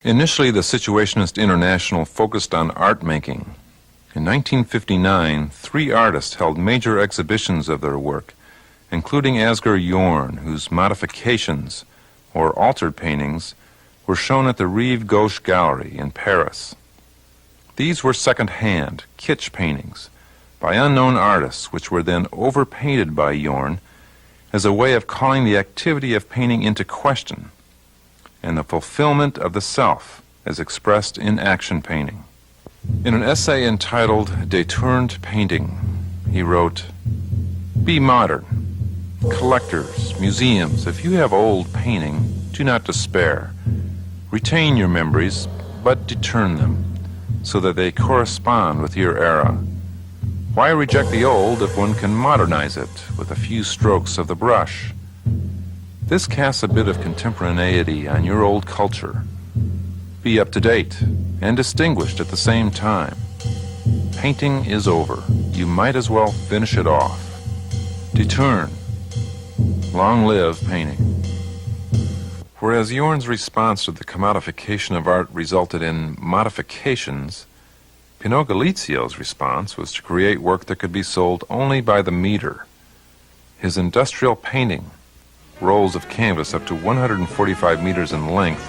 Initially, the Situationist International focused on art making. In 1959, 3 artists held major exhibitions of their work, including Asger Jorn, whose modifications, or altered paintings, were shown at the Rive Gauche Gallery in Paris. These were second-hand, kitsch paintings by unknown artists, which were then overpainted by Jorn as a way of calling the activity of painting into question and the fulfillment of the self as expressed in action painting. In an essay entitled Détourned Painting, he wrote, "Be modern. Collectors, museums, if you have old painting, do not despair. Retain your memories, but deturn them, so that they correspond with your era. Why reject the old if one can modernize it with a few strokes of the brush? This casts a bit of contemporaneity on your old culture. Be up to date and distinguished at the same time. Painting is over. You might as well finish it off. Deturn. Long live painting." Whereas Jorn's response to the commodification of art resulted in modifications, Pinot Galizio's response was to create work that could be sold only by the meter. His industrial painting, rolls of canvas up to 145 meters in length,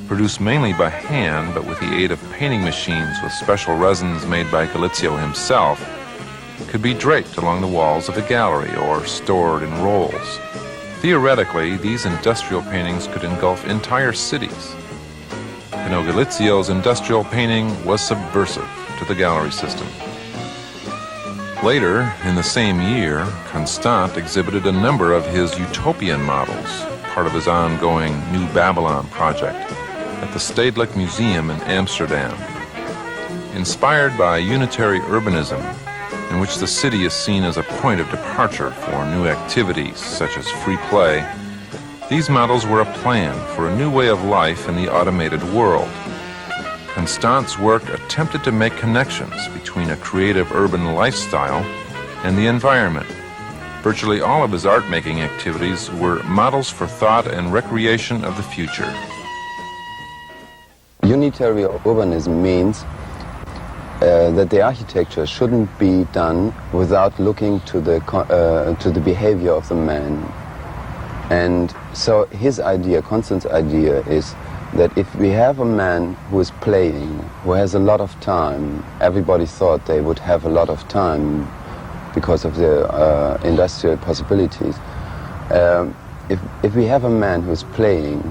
produced mainly by hand but with the aid of painting machines with special resins made by Galizio himself, could be draped along the walls of a gallery or stored in rolls. Theoretically, these industrial paintings could engulf entire cities. Pinot Galizio's industrial painting was subversive to the gallery system. Later, in the same year, Constant exhibited a number of his utopian models, part of his ongoing New Babylon project, at the Stedelijk Museum in Amsterdam. Inspired by unitary urbanism, in which the city is seen as a point of departure for new activities such as free play, these models were a plan for a new way of life in the automated world. Constant's work attempted to make connections between a creative urban lifestyle and the environment. Virtually all of his art-making activities were models for thought and recreation of the future. Unitary urbanism means that the architecture shouldn't be done without looking to the behavior of the man. And so his idea, Constant's idea, is that if we have a man who is playing, who has a lot of time, everybody thought they would have a lot of time because of the industrial possibilities. If we have a man who is playing,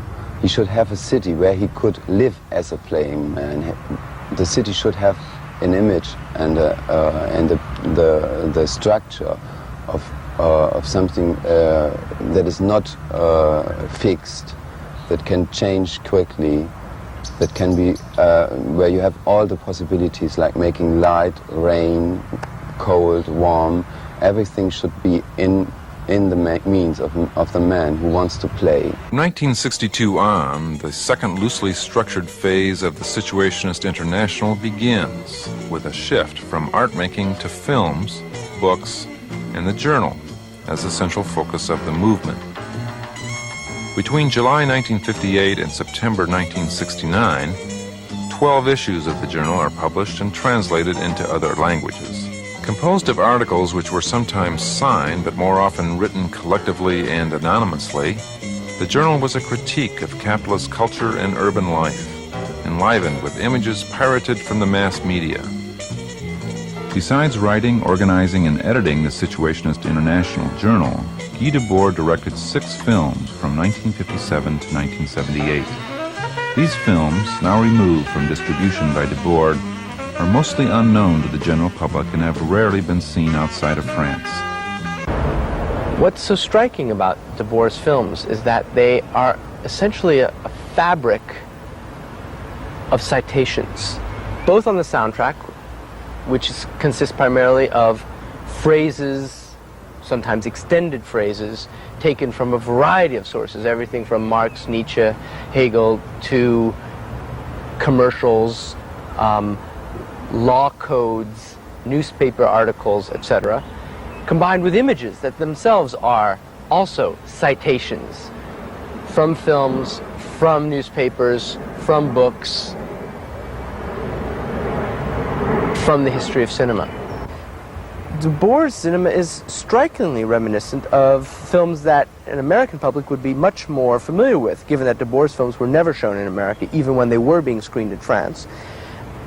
he should have a city where he could live as a playing man. The city should have an image and the structure of something that is not fixed, that can change quickly, that can be where you have all the possibilities, like making light, rain, cold, warm. Everything should be in the means of the man who wants to play. From 1962 on, the second loosely structured phase of the Situationist International begins with a shift from art making to films, books, and the journal as the central focus of the movement. Between July 1958 and September 1969, 12 issues of the journal are published and translated into other languages. Composed of articles which were sometimes signed but more often written collectively and anonymously, the journal was a critique of capitalist culture and urban life, enlivened with images pirated from the mass media. Besides writing, organizing, and editing the Situationist International journal, Guy Debord directed 6 films from 1957 to 1978. These films, now removed from distribution by Debord, are mostly unknown to the general public and have rarely been seen outside of France. What's so striking about Debord's films is that they are essentially a fabric of citations, both on the soundtrack, which consists primarily of phrases, sometimes extended phrases, taken from a variety of sources, everything from Marx, Nietzsche, Hegel, to commercials, law codes, newspaper articles, etc., combined with images that themselves are also citations from films, from newspapers, from books, from the history of cinema. Debord's cinema is strikingly reminiscent of films that an American public would be much more familiar with, given that Debord's films were never shown in America, even when they were being screened in France.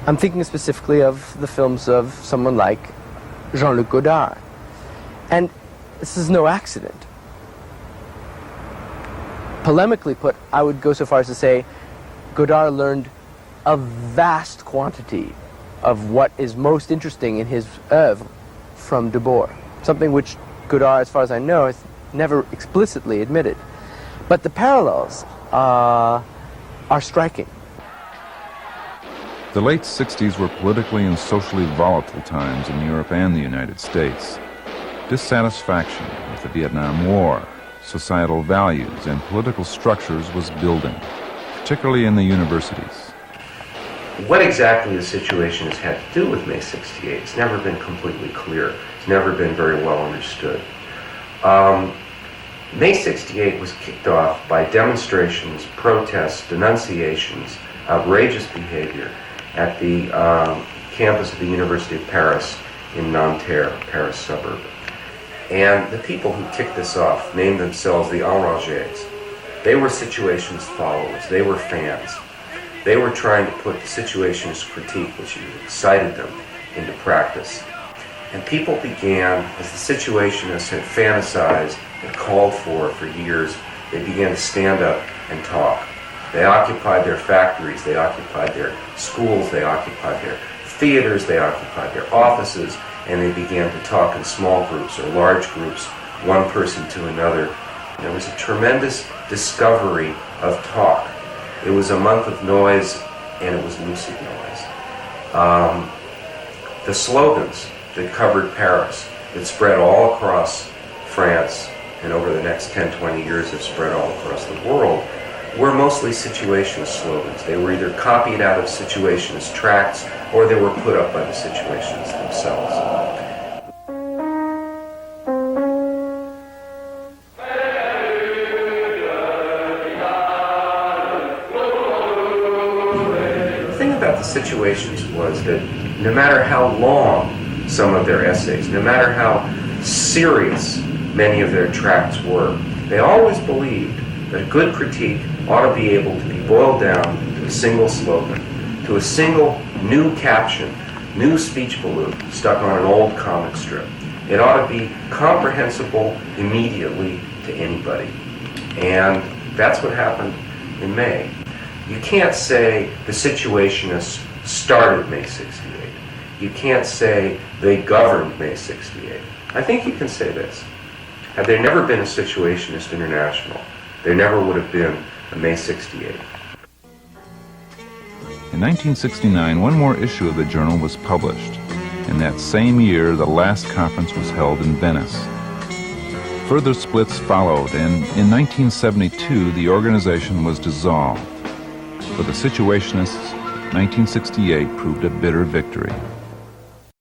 I'm thinking specifically of the films of someone like Jean-Luc Godard. And this is no accident. Polemically put, I would go so far as to say Godard learned a vast quantity of what is most interesting in his oeuvre from Debord, something which Godard, as far as I know, has never explicitly admitted. But the parallels are striking. The late 60s were politically and socially volatile times in Europe and the United States. Dissatisfaction with the Vietnam War, societal values, and political structures was building, particularly in the universities. What exactly the situation has had to do with May 68, it's never been completely clear. It's never been very well understood. May 68 was kicked off by demonstrations, protests, denunciations, outrageous behavior at the campus of the University of Paris in Nanterre, Paris suburb. And the people who kicked this off named themselves the Enragés. They were Situationist followers. They were fans. They were trying to put the Situationist critique, which excited them, into practice. And people began, as the Situationists had fantasized and called for years, they began to stand up and talk. They occupied their factories, they occupied their schools, they occupied their theaters, they occupied their offices, and they began to talk in small groups or large groups, one person to another. And there was a tremendous discovery of talk. It was a month of noise, and it was lucid noise. The slogans that covered Paris, that spread all across France, and over the next 10, 20 years have spread all across the world, were mostly Situationist slogans. They were either copied out of Situationist tracts, or they were put up by the Situationists themselves. The Situations was that no matter how long some of their essays, no matter how serious many of their tracts were, they always believed that a good critique ought to be able to be boiled down to a single slogan, to a single new caption, new speech balloon stuck on an old comic strip. It ought to be comprehensible immediately to anybody. And that's what happened in May. You can't say the Situationists started May 68. You can't say they governed May 68. I think you can say this. Had there never been a Situationist International, there never would have been a May 68. In 1969, one more issue of the journal was published. In that same year, the last conference was held in Venice. Further splits followed, and in 1972, the organization was dissolved. For the Situationists, 1968 proved a bitter victory.